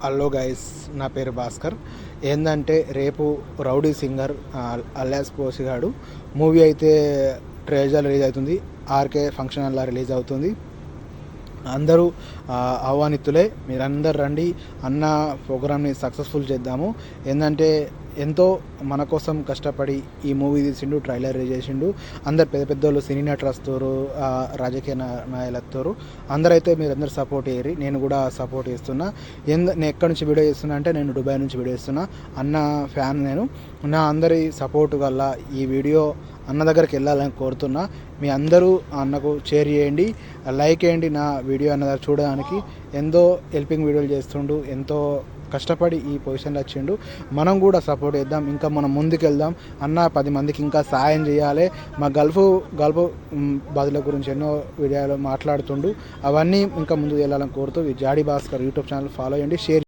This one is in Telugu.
హలో గైస్, నా పేరు భాస్కర్. ఏంటంటే రేపు రౌడీ సింగర్ అలియాస్ పోసిగాడు మూవీ అయితే ట్రైలర్ రిలీజ్ అవుతుంది. ఆర్కే ఫంక్షన్ హాల్లో రిలీజ్ అవుతుంది. అందరూ ఆహ్వానితులే, మీరందరు రండి. అన్న ప్రోగ్రామ్ని సక్సెస్ఫుల్ చేద్దాము. ఏంటంటే ఎంతో మన కోసం కష్టపడి ఈ మూవీ తీసిండు, ట్రైలర్ రిలీజ్ చేసిండు. అందరు పెద్ద పెద్దోళ్ళు, సినీ నటులు వస్తారు, రాజకీయ నాయకులు వస్తారు. అందరైతే మీరందరూ సపోర్ట్ చేయరు. నేను కూడా సపోర్ట్ చేస్తున్నా. నేను ఎక్కడి నుంచి వీడియో చేస్తున్నా అంటే నేను దుబాయ్ నుంచి వీడియో చేస్తున్నా. అన్న ఫ్యాన్ నేను. నా అందరి సపోర్ట్ వల్ల ఈ వీడియో అన్న దగ్గరికి వెళ్ళాలని కోరుతున్నా. మీ అందరూ అన్నకు షేర్ చేయండి, లైక్ చేయండి. నా వీడియో అన్న దగ్గర చూడడానికి ఎంతో హెల్పింగ్ వీడియోలు చేస్తుండు, ఎంతో కష్టపడి ఈ పొజిషన్లో వచ్చిండు. మనం కూడా సపోర్ట్ చేద్దాం, ఇంకా మనం ముందుకు వెళ్దాం. అన్న 10 మందికి ఇంకా సాయం చేయాలి. మా గల్ఫ్ బాధల గురించి ఎన్నో వీడియోలు మాట్లాడుతుండు. అవన్నీ ఇంకా ముందుకు వెళ్ళాలని కోరుతూ జాడీ భాస్కర్ యూట్యూబ్ ఛానల్ ఫాలో చేయండి, షేర్